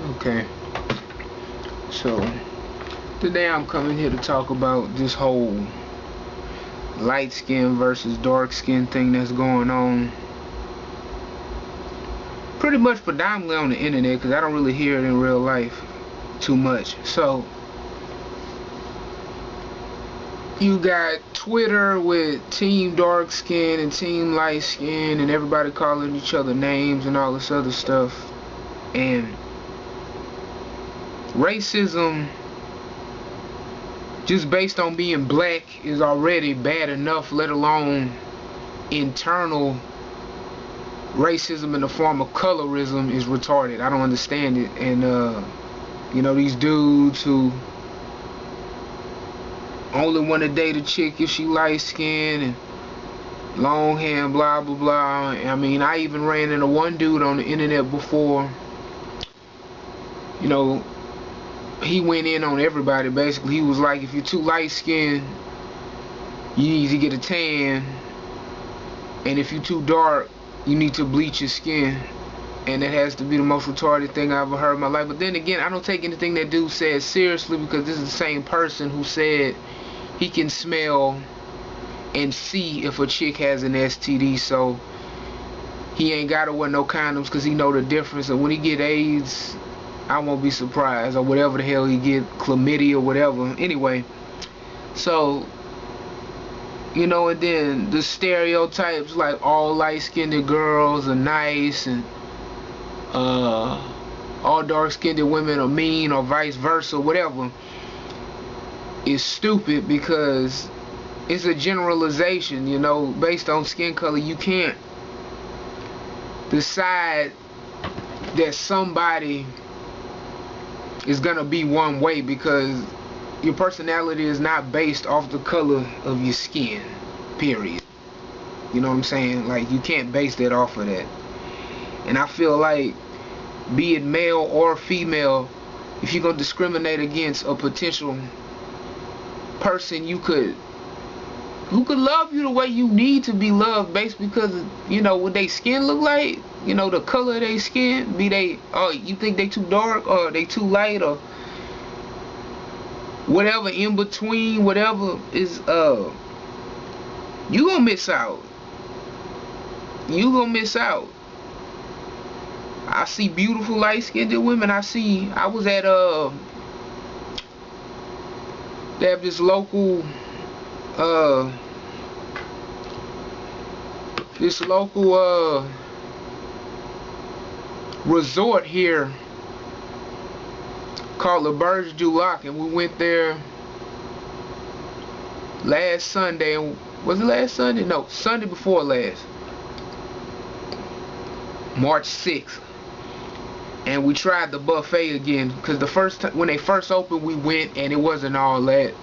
Okay, so today I'm coming here to talk about this whole light skin versus dark skin thing that's going on pretty much predominantly on the internet, because I don't really hear it in real life too much. So you got Twitter with team dark skin and team light skin, and everybody calling each other names and all this other stuff. And racism, just based on being black, is already bad enough, let alone internal racism in the form of colorism is retarded. I don't understand it. And you know, these dudes who only want to date a chick if she light skinned and long hair and blah blah blah. I mean, I even ran into one dude on the internet before. You know, he went in on everybody basically. He was like, if you're too light skinned, you need to get a tan, and if you're too dark, you need to bleach your skin. And that has to be the most retarded thing I ever heard in my life. But then again, I don't take anything that dude said seriously, because this is the same person who said he can smell and see if a chick has an STD, so he ain't gotta wear no condoms because he know the difference. And when he get AIDS, I won't be surprised, or whatever the hell he get, chlamydia or whatever. Anyway, so you know, and then the stereotypes like all light-skinned girls are nice and all dark-skinned women are mean, or vice versa, whatever, is stupid, because it's a generalization. You know, based on skin color, you can't decide that somebody is gonna be one way, because your personality is not based off the color of your skin, period. You know what I'm saying? Like, you can't base that off of that. And I feel like, be it male or female, if you're gonna discriminate against a potential person who could love you the way you need to be loved, based because of, you know, what they skin look like, you know, the color of their skin, be they, oh, you think they too dark, or they too light, or whatever in between, whatever is, you gonna miss out. You gonna miss out. I see beautiful light-skinned women. I was at they have this local resort here called Le Berge du Lac, and we went there last Sunday. Was it last Sunday? No, Sunday before last, March 6th. And we tried the buffet again, because the first time when they first opened, we went and it wasn't all that,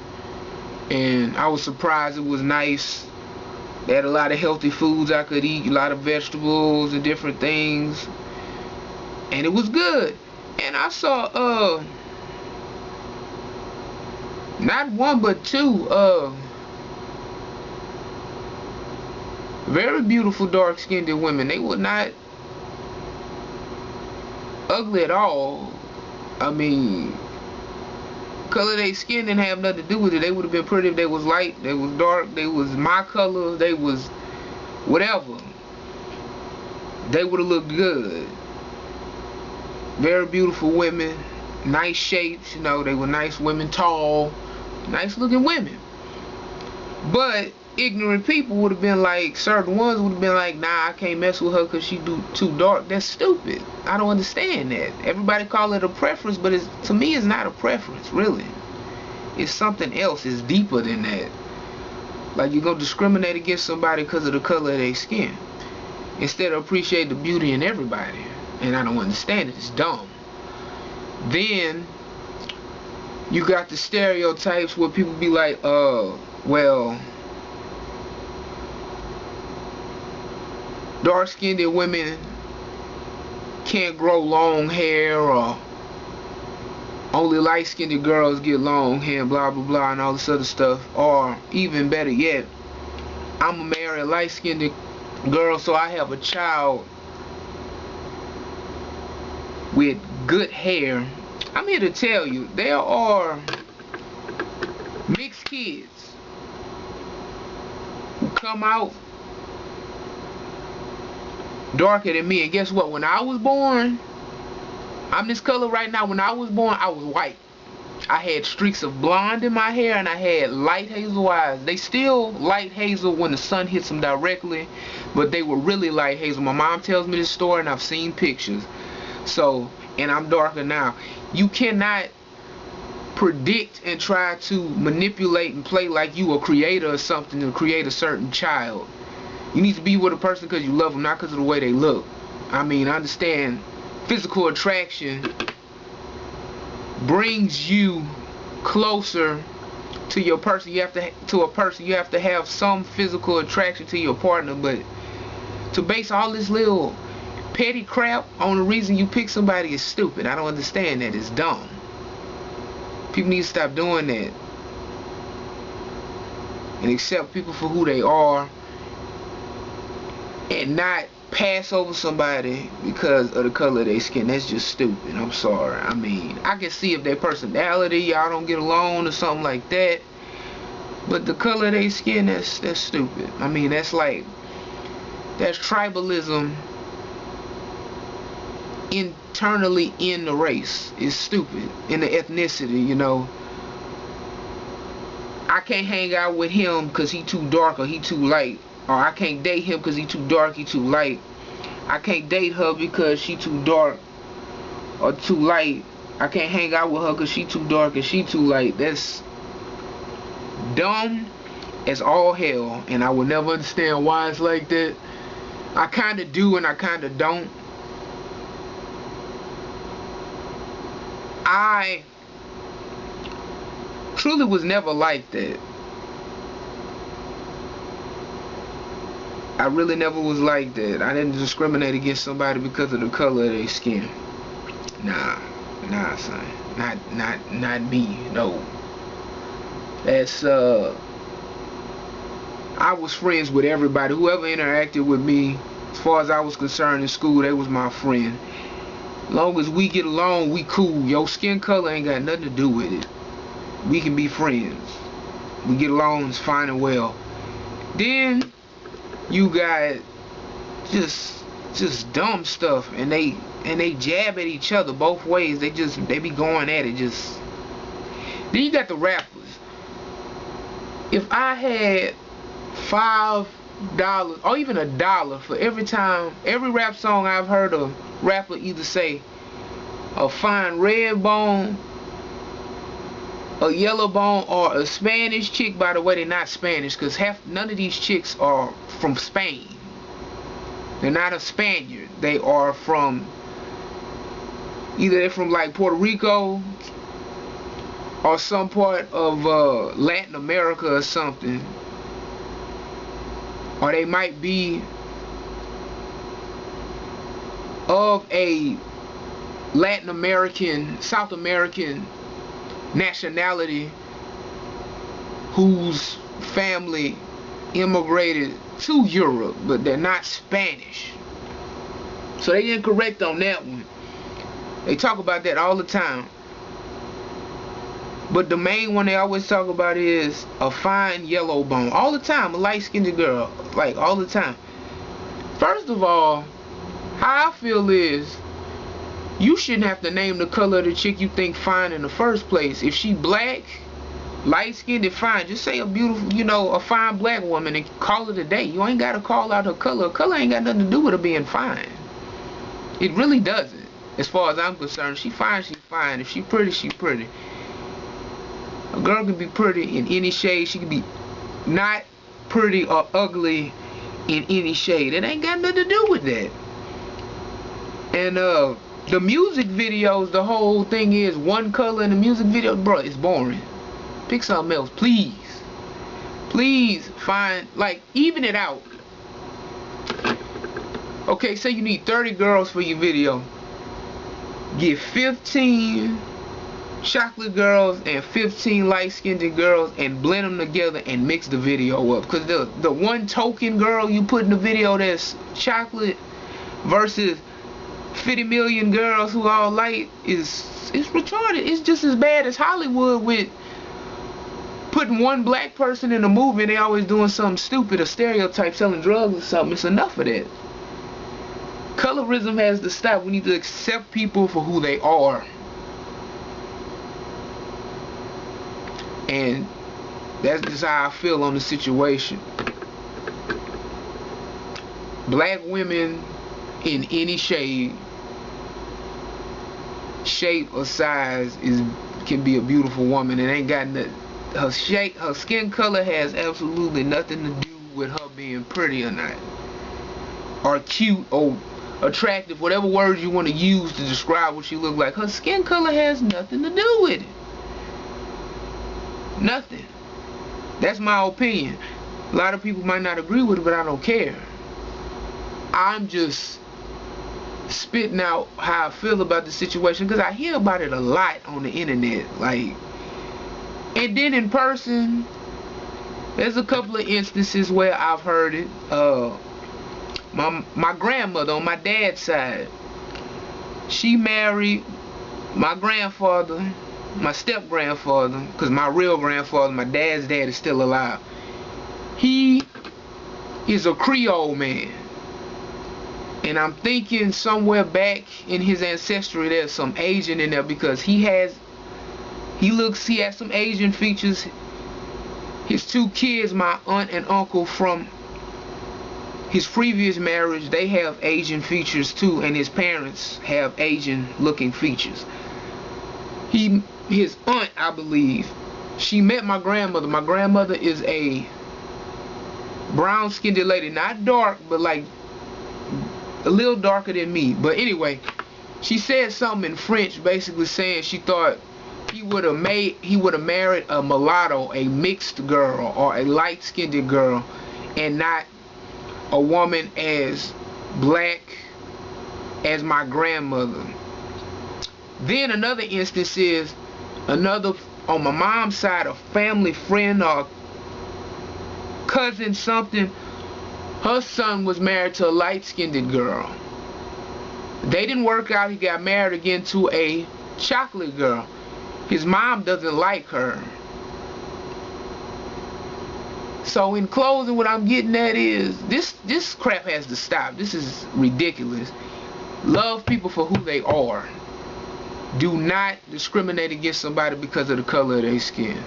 and I was surprised. It was nice. They had a lot of healthy foods I could eat, a lot of vegetables and different things, and it was good. And I saw not one but two very beautiful dark-skinned women. They were not ugly at all. I mean, color of their skin didn't have nothing to do with it. They would have been pretty if they was light, they was dark, they was my color, they was whatever. They would have looked good. Very beautiful women, nice shapes, you know, they were nice women, tall, nice looking women. But ignorant people would have been like, certain ones would have been like, nah, I can't mess with her because she too dark. That's stupid. I don't understand that. Everybody call it a preference, but to me it's not a preference, really. It's something else. It's deeper than that. Like, you're going to discriminate against somebody because of the color of their skin, instead of appreciate the beauty in everybody. And I don't understand it. It's dumb. Then you got the stereotypes where people be like, well, dark-skinned women can't grow long hair, or only light-skinned girls get long hair, blah blah blah, and all this other stuff. Or even better yet, I'm gonna marry a light-skinned girl, so I have a child with good hair, I'm here to tell you, there are mixed kids who come out darker than me. And guess what? When I was born, I'm this color right now. When I was born, I was white. I had streaks of blonde in my hair, and I had light hazel eyes. They still light hazel when the sun hits them directly, but they were really light hazel. My mom tells me this story, and I've seen pictures. So, and I'm darker now. You cannot predict and try to manipulate and play like you a creator or something to create a certain child. You need to be with a person because you love them, not because of the way they look. I mean, I understand physical attraction brings you closer to your person. You have to have some physical attraction to your partner, but to base all this little petty crap on the reason you pick somebody is stupid. I don't understand that. It's dumb. People need to stop doing that and accept people for who they are, and not pass over somebody because of the color of their skin. That's just stupid. I'm sorry. I mean, I can see if their personality, y'all don't get along or something like that, but the color of their skin, that's stupid. I mean, that's tribalism internally in the race. Is stupid. In the ethnicity, you know. I can't hang out with him because he too dark or he too light. Or I can't date him because he too dark, he too light. I can't date her because she too dark or too light. I can't hang out with her because she too dark and she too light. That's dumb as all hell, and I will never understand why it's like that. I kind of do and I kind of don't. I truly was never like that. I really never was like that. I didn't discriminate against somebody because of the color of their skin. Nah, son. Not me. No. That's I was friends with everybody. Whoever interacted with me, as far as I was concerned in school, they was my friend. Long as we get along, we cool. Your skin color ain't got nothing to do with it. We can be friends. We get along, it's fine and well. Then you got just dumb stuff, and they jab at each other both ways. They be going at it. Just then you got the rappers. If I had $5 or even $1 for every rap song I've heard a rapper either say a fine red bone, a yellow bone, or a Spanish chick. By the way, they're not Spanish, because none of these chicks are from Spain. They're not a Spaniard. They are from either they're from like Puerto Rico or some part of Latin America or something, or they might be of a Latin American, South American nationality whose family immigrated to Europe, but they're not Spanish. So they incorrect on that one. They talk about that all the time. But the main one they always talk about is a fine yellow bone. All the time, a light-skinned girl. Like, all the time. First of all, how I feel is, you shouldn't have to name the color of the chick you think fine in the first place. If she black, light-skinned, and fine, just say a beautiful, you know, a fine black woman and call it a day. You ain't got to call out her color. Her color ain't got nothing to do with her being fine. It really doesn't. As far as I'm concerned, she fine, she fine. If she pretty, she pretty. A girl can be pretty in any shade. She can be not pretty or ugly in any shade. It ain't got nothing to do with that. And the music videos, the whole thing is one color in the music video. Bro, it's boring. Pick something else, please. Please find, like, even it out. Okay, say you need 30 girls for your video. Get 15 chocolate girls and 15 light-skinned girls and blend them together and mix the video up. Because the one token girl you put in the video that's chocolate versus 50 million girls who all light is retarded. It's just as bad as Hollywood with putting one black person in a movie and they always doing something stupid, a stereotype, selling drugs or something. It's enough of that. Colorism has to stop. We need to accept people for who they are. And that's just how I feel on the situation. Black women in any shade, shape or size can be a beautiful woman. It ain't got nothing. Her shape, her skin color has absolutely nothing to do with her being pretty or not, or cute or attractive, whatever words you want to use to describe what she look like. Her skin color has nothing to do with it. Nothing. That's my opinion. A lot of people might not agree with it, but I don't care. I'm just spitting out how I feel about the situation, because I hear about it a lot on the internet, like, and then in person there's a couple of instances where I've heard it. My grandmother on my dad's side, she married my grandfather, my step grandfather, because my real grandfather, my dad's dad, is still alive. He is a Creole man, and I'm thinking somewhere back in his ancestry there's some Asian in there, because he has some Asian features. His two kids, my aunt and uncle from his previous marriage, they have Asian features too, and his parents have Asian looking features. His aunt, I believe, she met my grandmother. My grandmother is a brown skinned lady, not dark, but like a little darker than me. But anyway, she said something in French, basically saying she thought he would have married a mulatto, a mixed girl, or a light skinned girl, and not a woman as black as my grandmother. Then another instance is another, on my mom's side, a family friend or cousin something. Her son was married to a light-skinned girl. They didn't work out. He got married again to a chocolate girl. His mom doesn't like her. So in closing, what I'm getting at is this crap has to stop. This is ridiculous. Love people for who they are. Do not discriminate against somebody because of the color of their skin.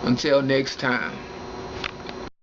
Until next time.